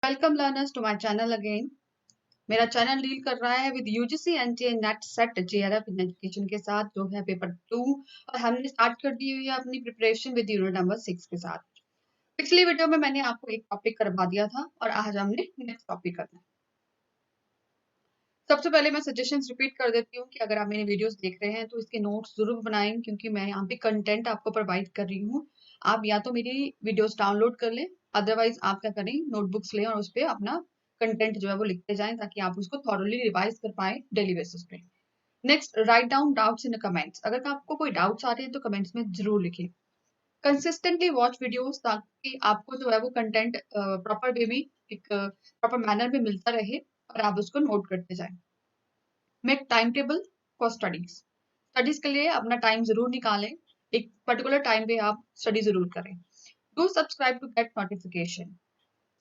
Welcome learners to my channel again. मेरा channel deal कर रहा है with UGC NTA NET SET JRF in education के साथ, जो है पेपर 2, और हमने स्टार्ट कर दी हुई है अपनी प्रिपरेशन विद यूनिट नंबर 6 के साथ। पिछली वीडियो में मैंने आपको एक टॉपिक करवा दिया था और आज हमने नेक्स्ट टॉपिक करना है। सबसे पहले मैं सजेशंस रिपीट कर देती हूँ कि अगर आप मेरी वीडियोस देख रहे हैं तो इसके नोट्स जरूर बनाएं, क्योंकि मैं यहाँ पे कंटेंट आपको प्रोवाइड कर रही हूँ। आप या तो मेरी वीडियोस डाउनलोड कर लें, अदरवाइज आप क्या करें, नोटबुक्स लें और उस पर अपना कंटेंट जो है वो लिखते जाएं, ताकि आप उसको थॉरली रिवाइज कर पाए डेली बेसिस पे। Next, write down doubts in the comments. अगर आपको कोई डाउट्स आ रहे हैं तो कमेंट्स में जरूर लिखें। कंसिस्टेंटली वॉच वीडियोस, ताकि आपको जो है वो कंटेंट प्रॉपर वे में, एक प्रॉपर मैनर में मिलता रहे और आप उसको नोट करते जाएं। Make time table for studies. Studies के लिए अपना टाइम जरूर निकालें, एक पर्टिकुलर टाइम पे आप स्टडी जरूर करें। Do subscribe to get notification.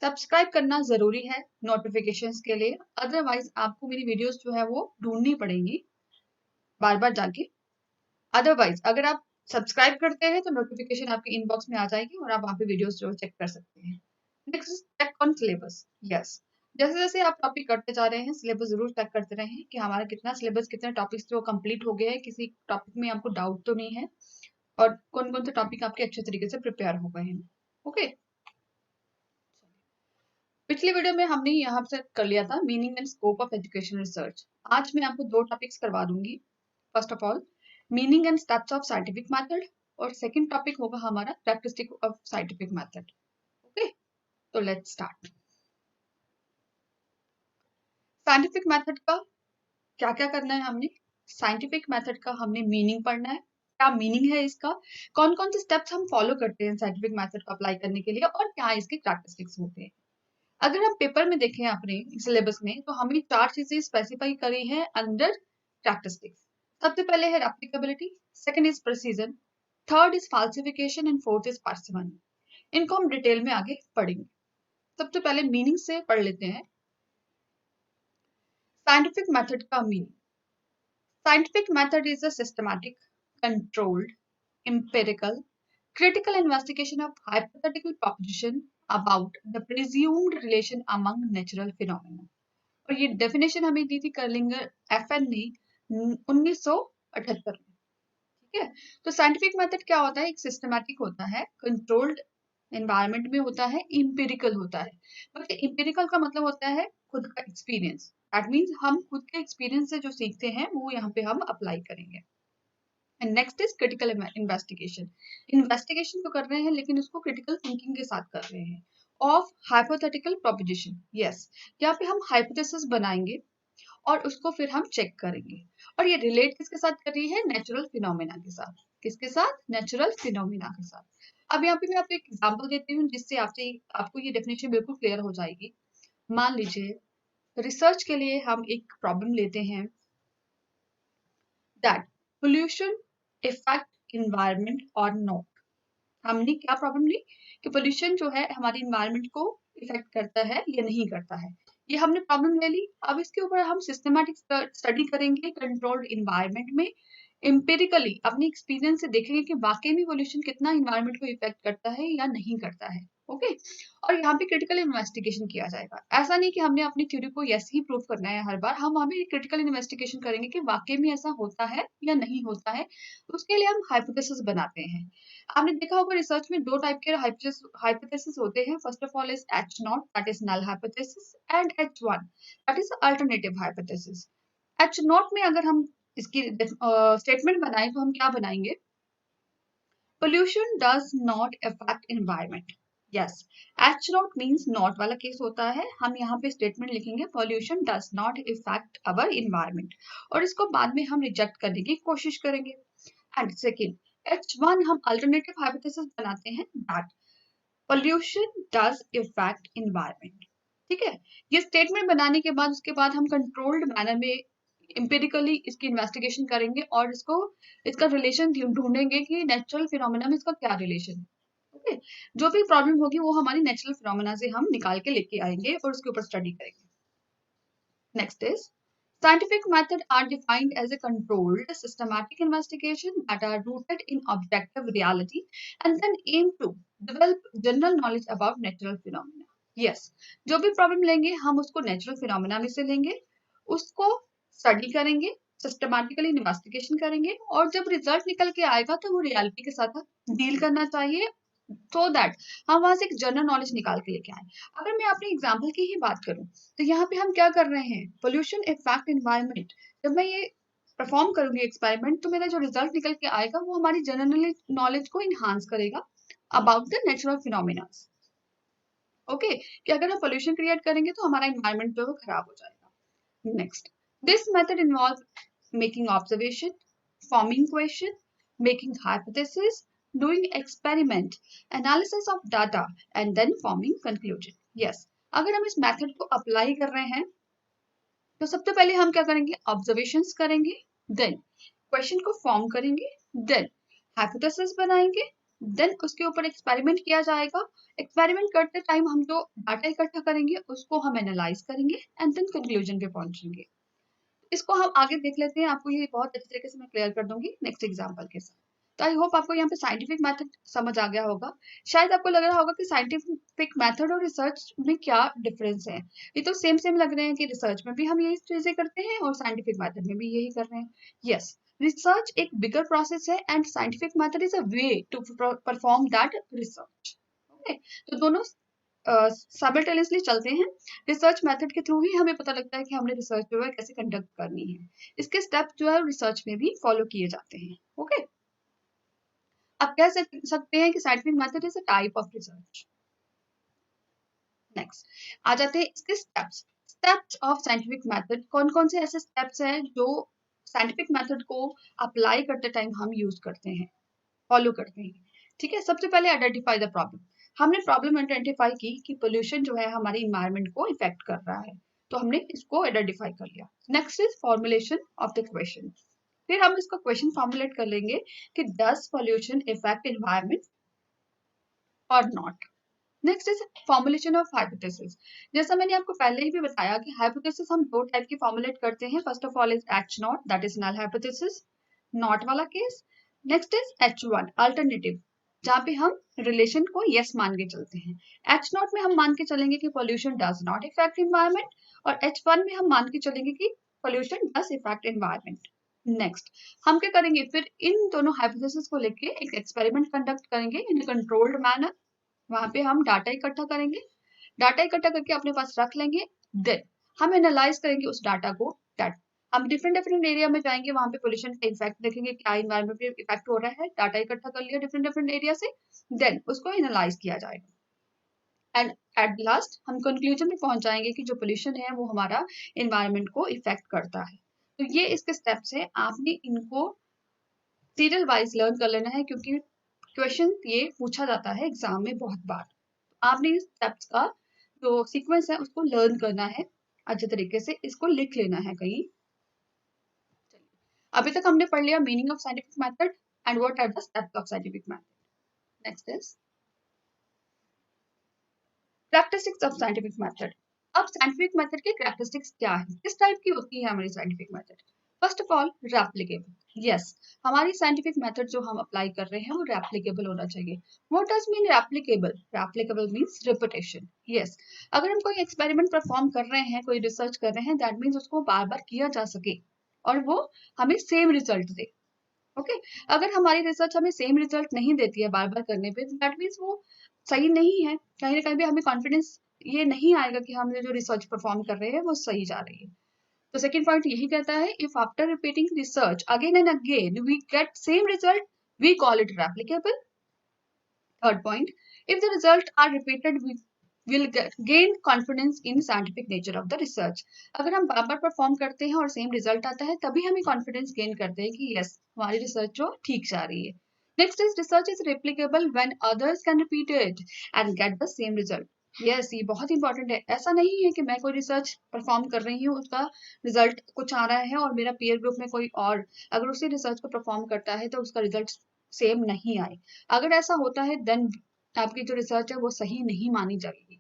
Subscribe करना जरूरी है नोटिफिकेशंस के लिए, अदरवाइज आपको मेरी वीडियोस जो है वो ढूंढनी पड़ेंगी बार बार जाके। अदरवाइज अगर आप सब्सक्राइब करते हैं तो नोटिफिकेशन आपके इनबॉक्स में आ जाएगी और आप वहाँ पे वीडियोस जो चेक कर सकते हैं। Next, check on syllabus. Yes, जैसे जैसे आप टॉपिक करते जा रहे हैं, सिलेबस जरूर चेक करते रहें कि हमारा कितना सिलेबस, कितने टॉपिक्स जो कंप्लीट हो गए हैं, किसी टॉपिक में आपको डाउट तो नहीं है, और कौन कौन से टॉपिक आपके अच्छे तरीके से प्रिपेयर हो गए हैं। ओके, पिछली वीडियो में हमने यहाँ से कर लिया था meaning and scope of education research. आज मैं आपको दो टॉपिक्स करवा दूंगी। First of all, meaning and steps of scientific method, और सेकंड टॉपिक होगा हमारा characteristic of scientific method. Okay, तो लेट्स स्टार्ट। साइंटिफिक मेथड का क्या क्या करना है हमने? साइंटिफिक मेथड का हमने मीनिंग पढ़ना है, क्या मीनिंग है इसका, कौन कौन से स्टेप्स हम फॉलो करते हैं साइंटिफिक मेथड को अप्लाई करने के लिए, और क्या इसके कैरेक्टरिस्टिक्स होते हैं। अगर हम पेपर में देखें अपने सिलेबस में, तो हमें चार चीजें स्पेसिफाई करी हैं अंडर कैरेक्टरिस्टिक्स। सबसे पहले है applicability, second is precision, third is फाल्सिफिकेशन and fourth is parsimony. इनको हम डिटेल में आगे पढ़ेंगे। सबसे पहले मीनिंग से पढ़ लेते हैं। साइंटिफिक मेथड का meaning: scientific method is a systematic, controlled, empirical, critical investigation of hypothetical proposition about the presumed relation among natural phenomena। और ये डेफिनेशन हमें दी थी कर्लिंगर FN ने 1978 में। ठीक है, तो साइंटिफिक मेथड क्या होता है? एक सिस्टमैटिक होता है, कंट्रोल्ड एनवायरनमेंट में होता है, इंपेरिकल होता है। मतलब इंपेरिकल का मतलब होता है खुद का एक्सपीरियंस। दैट मीन्स हम खुद के एक्सपीरियंस से जो सीखते हैं वो यहाँ पे हम अप्लाई करेंगे। And next is critical investigation. Investigation तो कर रहे हैं, लेकिन उसको क्रिटिकल थिंकिंग के साथ कर रहे हैं। ऑफ हाइपोथेटिकल प्रोपोजिशन, यस, यहाँ पे हम हाइपोथेसिस बनाएंगे और उसको फिर हम चेक करेंगे। और ये रिलेट किसके साथ कर रही है? नेचुरल फिनोमेना के साथ। किसके साथ? नेचुरल फिनोमेना के साथ। अब यहाँ पे मैं आपको एक एग्जांपल देती हूँ, जिससे आपको ये डेफिनेशन बिल्कुल क्लियर हो जाएगी। मान लीजिए, रिसर्च के लिए हम एक प्रॉब्लम लेते हैं, दैट पोल्यूशन इफेक्ट इन्वायरमेंट और नॉट। हमने क्या प्रॉब्लम ली कि पोल्यूशन जो है हमारी इन्वायरमेंट को इफेक्ट करता है या नहीं करता है। ये हमने प्रॉब्लम ले ली। अब इसके ऊपर हम सिस्टमैटिक स्टडी करेंगे कंट्रोल्ड इन्वायरमेंट में, एम्पिरिकली अपने एक्सपीरियंस से देखेंगे कि वाकई में पोल्यूशन कितना इन्वायरमेंट को इफेक्ट करता है या नहीं करता है। ओके, और यहाँ पे क्रिटिकल इन्वेस्टिगेशन किया जाएगा। ऐसा नहीं कि हमने अपनी थ्योरी को यस ही प्रूव करना है हर बार, हम वहाँ पे क्रिटिकल इन्वेस्टिगेशन करेंगे कि वाकई में ऐसा होता है या नहीं होता है। उसके लिए हम हाइपोथेसिस बनाते हैं। आपने देखा होगा रिसर्च में दो टाइप के हाइपोथेसिस होते हैं। First of all is H0, that is null hypothesis, and H1, that is alternative hypothesis. H0 में अगर हम इसकी स्टेटमेंट बनाएं तो हम क्या बनाएंगे? Pollution does not affect environment. Yes, H0 means not वाला केस होता है। हम यहाँ पे स्टेटमेंट लिखेंगे pollution does not effect our environment, और इसको बाद में हम रिजेक्ट करने की कोशिश करेंगे। एंड सेकेंड, H1 हम अल्टरनेटिव हाइपोथेसिस बनाते हैं, that pollution does effect environment. ठीक है, ये स्टेटमेंट बनाने के बाद उसके बाद हम कंट्रोल्ड मैनर में एम्पिरिकली इसकी इन्वेस्टिगेशन करेंगे और इसका रिलेशन ढूंढेंगे कि नेचुरल फिनोमेना में इसका क्या रिलेशन है। ओके, जो भी प्रॉब्लम होगी वो हमारी नेचुरल फिनोमेना से हम निकाल के लेके आएंगे और उसके ऊपर स्टडी करेंगे। Next is scientific methods are defined as a controlled, systematic investigation that are rooted in objective reality and then aim to develop general knowledge about natural phenomena. Yes, जो भी प्रॉब्लम लेंगे हम उसको नेचुरल फिनोमेना में से लेंगे, उसको study करेंगे, सिस्टमैटिकली इन्वेस्टिगेशन करेंगे और जब रिजल्ट निकल के आएगा तो वो रियलिटी के साथ डील करना चाहिए सो दैट हम वहां से एक जनरल नॉलेज निकाल के लेके आए। अगर मैं अपने एग्जाम्पल की ही बात करूं तो यहाँ पे हम क्या कर रहे हैं, पोल्यूशन इफेक्ट एनवायरनमेंट। जब मैं ये परफॉर्म करूंगी एक्सपेरिमेंट तो मेरा जो रिजल्ट निकल के आएगा वो हमारी जनरल नॉलेज को इन्हांस करेगा about the natural phenomena. Okay, कि अगर हम पोल्यूशन क्रिएट करेंगे तो हमारा एनवायरनमेंट जो है वो खराब हो जाएगा। Next, this method involve making observation, forming question, making hypothesis, doing experiment, analysis of data and then forming conclusion. Yes, अगर हम इस मेथड को अप्लाई कर रहे हैं तो सबसे पहले हम क्या करेंगे, ऑब्जर्वेशंस करेंगे, देन क्वेश्चन को फॉर्म करेंगे, देन हाइपोथेसिस बनाएंगे, देन उसके ऊपर एक्सपेरिमेंट किया जाएगा। एक्सपेरिमेंट करते टाइम हम जो डाटा इकट्ठा करेंगे उसको हम एनालाइज करेंगे एंड देन कंक्लूजन पे पहुंचेंगे। इसको हम आगे देख लेते हैं, आपको ये बहुत अच्छे तरीके से मैं क्लियर कर दूंगी नेक्स्ट एग्जांपल के साथ। तो आई होप आपको यहाँ पे साइंटिफिक मेथड समझ आ गया होगा। शायद आपको लग रहा होगा कि साइंटिफिक मेथड और रिसर्च में क्या डिफरेंस है। ये तो सेम सेम लग रहे हैं कि रिसर्च में भी हम यही चीजें करते हैं और साइंटिफिक मेथड में भी यही कर रहे हैं। यस, रिसर्च एक बिगर प्रोसेस है and scientific method is a way to perform that research. Okay, तो दोनों साइमल्टेनियसली चलते हैं। रिसर्च मेथड के थ्रू ही हमें पता लगता है कि हमने रिसर्च जो है कैसे कंडक्ट करनी है। इसके स्टेप जो है रिसर्च में भी फॉलो किए जाते हैं। ओके, आप कह सकते हैं कि scientific method is a type of research. Next आ जाते हैं इसके steps. Steps of scientific method, कौन कौन से ऐसे स्टेप्स हैं जो साइंटिफिक मेथड को अप्लाई करते टाइम हम यूज करते हैं, फॉलो करते हैं। ठीक है, सबसे पहले आइडेंटिफाई द प्रॉब्लम। हमने प्रॉब्लम आइडेंटिफाई की कि पोल्यूशन जो है हमारे इन्वायरमेंट को इफेक्ट कर रहा है, तो हमने इसको आइडेंटिफाई कर लिया। Next is formulation of the question. फिर हम इसका क्वेश्चन फॉर्मुलेट कर लेंगे कि डज पोल्यूशन इफेक्ट इन्वायरमेंट और not. Next is formulation of hypothesis. जैसा मैंने आपको पहले ही भी बताया कि हाइपोथेसिस हम दो टाइप की फॉर्मुलेट करते हैं। First of all is H naught, that is null hypothesis, naught वाला case. Next is H1 alternative, जहाँ पे हम रिलेशन को यस मान के चलते हैं। H नॉट में हम मान के चलेंगे कि pollution does not effect environment और H1 में हम मान के चलेंगे कि pollution does effect environment. Next हम क्या करेंगे, फिर इन दोनों हाइपोथेसिस को लेके एक एक्सपेरिमेंट कंडक्ट करेंगे इन कंट्रोल्ड मैनर। वहां पे हम डाटा इकट्ठा करेंगे, डाटा इकट्ठा करके अपने पास रख लेंगे, देन हम एनालाइज करेंगे उस डाटा को। हम डिफरेंट डिफरेंट एरिया में जाएंगे, वहां पे पोल्यूशन का इफेक्ट देखेंगे, क्या इन्वायरमेंट पे इफेक्ट हो रहा है। डाटा इकट्ठा कर लिया डिफरेंट डिफरेंट एरिया से, देन उसको एनालाइज किया जाएगा एंड एट लास्ट हम कंक्लूजन में पहुंच जाएंगे कि जो पोल्यूशन है वो हमारा इन्वायरमेंट को इफेक्ट करता है। तो ये इसके स्टेप्स है, आपने इनको सीरियल वाइज लर्न कर लेना है क्योंकि क्वेश्चन ये पूछा जाता है एग्जाम में बहुत बार। आपने इस स्टेप्स का जो सीक्वेंस है उसको लर्न करना है अच्छे तरीके से, इसको लिख लेना है कहीं। अभी तक हमने पढ़ लिया meaning of scientific method and what are the steps of scientific method. Next is characteristics of scientific method. अब साइंटिफिक मेथड के कैरेक्टरिस्टिक्स क्या है, किस टाइप की होती है हमारी scientific method. First of all replicable. Yes, हमारी साइंटिफिक मेथड जो हम अप्लाई कर रहे हैं वो रेप्लिकेबल होना चाहिए। What does mean replicable? Replicable means repetition. Yes, अगर हम कोई एक्सपेरिमेंट परफॉर्म कर रहे हैं, कोई रिसर्च कर रहे हैं, दैट मीन्स उसको बार बार किया जा सके और वो हमें सेम रिजल्ट दे। ओके, अगर हमारी रिसर्च हमें सेम रिजल्ट नहीं देती है बार बार करने पे, दैट मीन्स वो सही नहीं है। कहीं ना कहीं भी हमें कॉन्फिडेंस ये नहीं आएगा कि हम जो रिसर्च परफॉर्म कर रहे हैं वो सही जा रही है। तो सेकंड पॉइंट यही कहता है, if after repeating research again and again we get same result we call it replicable. Third point, if the result are repeated we will gain confidence in scientific nature of the research. अगर हम बार बार perform करते हैं और same result आता है तभी हमें confidence gain करते हैं कि यस हमारी रिसर्च जो ठीक जा रही है। Next is research is replicable when others can repeat it and get the same result. Yes, ये बहुत इंपॉर्टेंट है। ऐसा नहीं है कि मैं कोई रिसर्च परफॉर्म कर रही हूँ, उसका रिजल्ट कुछ आ रहा है और मेरा पीयर ग्रुप में कोई और अगर उसी रिसर्च को परफॉर्म करता है तो उसका रिजल्ट सेम नहीं आए। अगर ऐसा होता है देन आपकी जो रिसर्च है वो सही नहीं मानी जाएगी।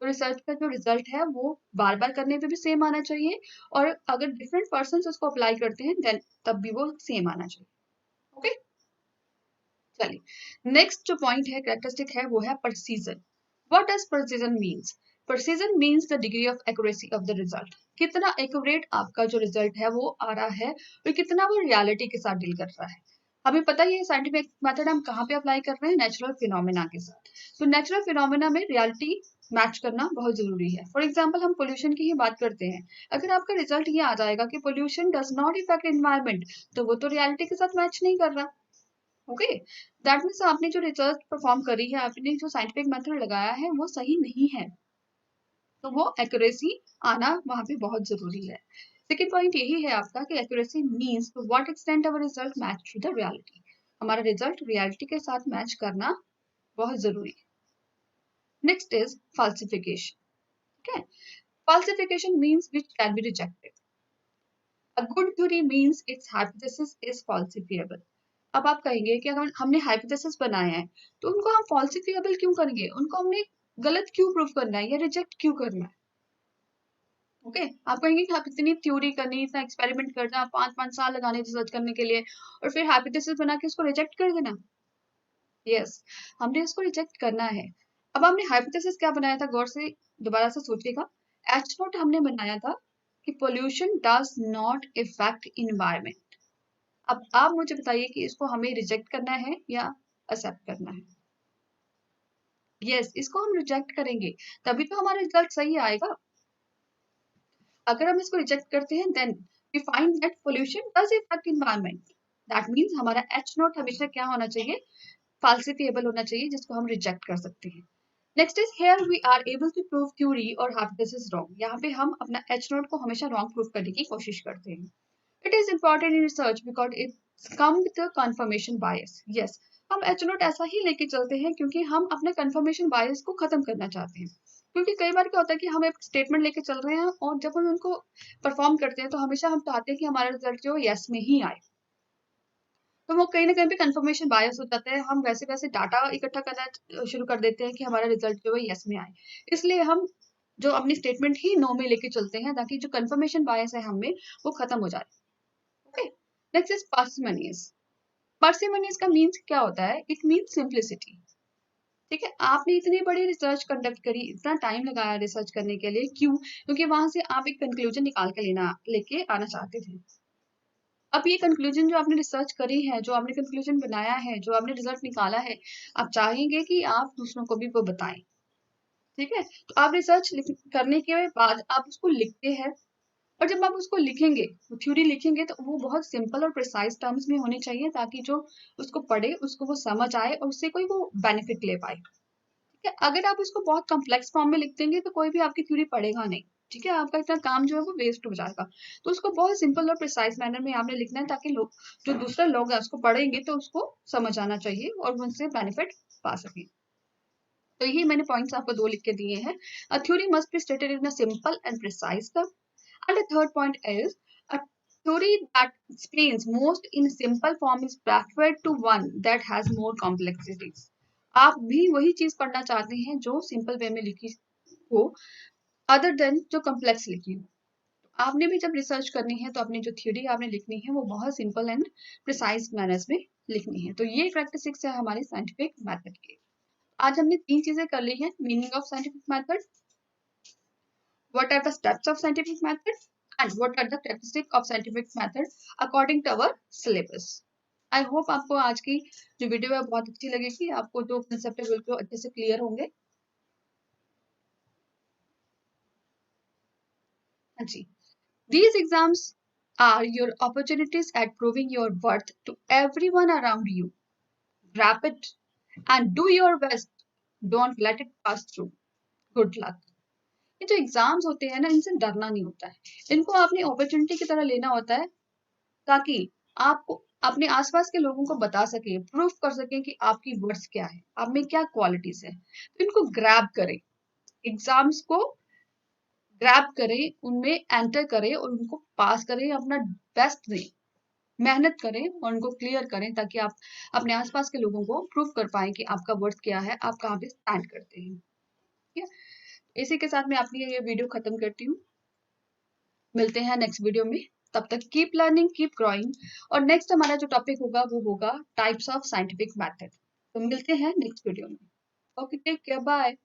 तो रिसर्च का जो रिजल्ट है वो बार बार करने पे भी सेम आना चाहिए और अगर डिफरेंट पर्सन उसको अप्लाई करते हैं देन तब भी वो सेम आना चाहिए। ओके, चलिए नेक्स्ट जो पॉइंट है कैरेक्टरिस्टिक है वो है precision. What does precision means? Precision means the degree of accuracy of the result. कितना एक्यूरेट आपका जो रिजल्ट है वो आ रहा है और कितना वो रियलिटी के साथ डील कर रहा है। हमें पता ही है साइंटिफिक मेथड हम कहाँ पे अप्लाई कर रहे हैं, नेचुरल फिनोमेना के साथ। तो नेचुरल फिनोमेना में रियलिटी मैच करना बहुत जरूरी है। फॉर एग्जाम्पल हम पोल्यूशन की ही बात करते हैं, अगर आपका रिजल्ट ये आ जाएगा कि pollution does not effect environment, तो वो तो रियलिटी के साथ मैच नहीं कर रहा। ओके, दैट मीन्स आपने जो रिसर्च परफॉर्म करी है, आपने जो साइंटिफिक मेथड लगाया है वो सही नहीं है, तो वो एक्यूरेसी आना वहां पे बहुत जरूरी है। सेकेंड पॉइंट यही है आपका कि accuracy means to what extent our result match to the reality. हमारा रिजल्ट रियलिटी के साथ मैच करना बहुत जरूरी है। Next is falsification. Okay, falsification means which can be rejected. A good theory means its hypothesis is falsifiable. अब आप कहेंगे कि अगर हमने हाइपोथेसिस बनाया है तो उनको हम फॉल्सिफिएबल क्यों करेंगे, उनको हमने गलत क्यों प्रूव करना है या रिजेक्ट क्यों करना है। ओके, आप कहेंगे कि आप इतनी थ्योरी करनी, इतना एक्सपेरिमेंट करना, 5-5 साल लगाने रिसर्च करने के लिए और फिर हाइपोथेसिस बना के उसको रिजेक्ट कर देना। यस, हमने उसको रिजेक्ट करना है। अब हमने हाइपोथेसिस क्या बनाया था, गौर से दोबारा से सोचिएगा। एच नॉट हमने बनाया था कि pollution does not effect environment. अब आप मुझे बताइए कि इसको हमें रिजेक्ट करना है या एक्सेप्ट करना है। यस, इसको हम रिजेक्ट करेंगे, तभी तो हमारा रिजल्ट सही आएगा। अगर हम इसको रिजेक्ट करते हैं then we find that pollution does effect environment. That means हमारा एच नॉट हमेशा क्या होना चाहिए, फाल्सिफिएबल होना चाहिए, जिसको हम रिजेक्ट कर सकते हैं। Next is here we are able to prove theory और हाइपोथेसिस रॉन्ग। यहाँ पे हम अपना एच नॉट को हमेशा रॉन्ग प्रूव करने की कोशिश करते हैं। It is important in research because it come with confirmation bias. Yes, हम एच नोट ऐसा ही लेके चलते हैं क्योंकि हम अपने कंफर्मेशन बायस को खत्म करना चाहते हैं। क्योंकि कई बार क्या होता है कि हम एक स्टेटमेंट लेके चल रहे हैं और जब हम उनको परफॉर्म करते हैं तो हमेशा हम चाहते हैं कि हमारा रिजल्ट जो यस में ही आए, तो वो कहीं ना कहीं पे कंफर्मेशन बायस हो जाता है। हम वैसे वैसे डाटा इकट्ठा करना शुरू कर देते हैं कि हमारा रिजल्ट जो है यस में आए, इसलिए हम जो अपनी स्टेटमेंट ही नो में लेके चलते हैं ताकि जो कंफर्मेशन बायस है हमें वो खत्म हो जाए। Okay, next is parsimonious. Parsimonious का मीन्स क्या होता है, इट मीन्स सिंप्लिसिटी। ठीक है, आपने इतनी बड़ी रिसर्च कंडक्ट करी, इतना टाइम लगाया रिसर्च करने के लिए, क्यों? क्योंकि वहां से आप एक कंक्लूजन निकाल के लेके आना चाहते थे। अब ये कंक्लूजन जो आपने रिसर्च करी है, जो आपने कंक्लूजन बनाया है, जो आपने रिजल्ट निकाला है, आप चाहेंगे कि आप दूसरों को भी वो बताएं। ठीक है, तो आप रिसर्च करने के बाद आप उसको लिखते हैं और जब आप उसको लिखेंगे, वो थ्योरी लिखेंगे, तो वो बहुत सिंपल और प्रिसाइज टर्म्स में होनी चाहिए ताकि जो उसको पढ़े उसको वो समझ आए और उससे कोई वो बेनिफिट ले पाए। ठीक है, अगर आप उसको बहुत कॉम्प्लेक्स फॉर्म में लिख देंगे तो कोई भी आपकी थ्योरी पढ़ेगा नहीं। ठीक है, आपका इतना काम जो है वो वेस्ट हो जाएगा। तो उसको बहुत सिंपल और प्रिसाइज मैनर में आपने लिखना है ताकि लोग, जो दूसरे लोग हैं उसको पढ़ेंगे तो उसको समझ आना चाहिए और वो उनसे बेनिफिट पा सके। तो यही मैंने पॉइंट्स आपको 2 लिख के दिए हैं। A theory must be stated in a simple and precise term. And the third point is a theory that explains most in simple form is preferred to one that has more complexities. आप भी वही चीज पढ़ना चाहते हैं जो simple way में लिखी हो, अदर देन जो कॉम्प्लेक्स लिखी हो। आपने भी जब रिसर्च करनी है तो अपनी जो थ्योरी आपने लिखनी है वो बहुत सिंपल एंड प्रिसाइज मैनर्स में लिखनी है। तो ये कैरेक्टरिस्टिक्स है हमारी साइंटिफिक मेथड की। आज हमने 3 चीजें कर ली हैं, meaning of scientific method, what are the steps of scientific method, and what are the characteristics of scientific method according to our syllabus. I hope आपको आज की जो वीडियो है बहुत अच्छी लगेगी, आपको जो कंसेप्ट है बिल्कुल अच्छे से क्लियर होंगे। हाँ जी, these exams are your opportunities at proving your worth to everyone around you. Grab it and do your best. Don't let it pass through. Good luck. ये जो एग्जाम्स होते हैं ना, इनसे डरना नहीं होता है, इनको आपने अपॉर्चुनिटी की तरह लेना होता है ताकि आप अपने आसपास के लोगों को बता सके, प्रूफ कर सके कि आपकी वर्थ क्या है, आप में क्या क्वालिटीज है। तो इनको ग्रैब करें, एग्जाम्स को ग्रैब करें, उनमें एंटर करें और उनको पास करें, अपना बेस्ट दें, मेहनत करें और उनको क्लियर करें ताकि आप अपने आसपास के लोगों को प्रूफ कर पाए कि आपका वर्थ क्या है, आप कहाँ पे स्टैंड करते हैं। ठीक है, इसी के साथ मैं अपनी ये वीडियो खत्म करती हूँ। मिलते हैं नेक्स्ट वीडियो में, तब तक कीप लर्निंग, कीप ग्रोइंग। और नेक्स्ट हमारा जो टॉपिक होगा वो होगा टाइप्स ऑफ साइंटिफिक मेथड। तो मिलते हैं नेक्स्ट वीडियो में। Okay, take care, bye.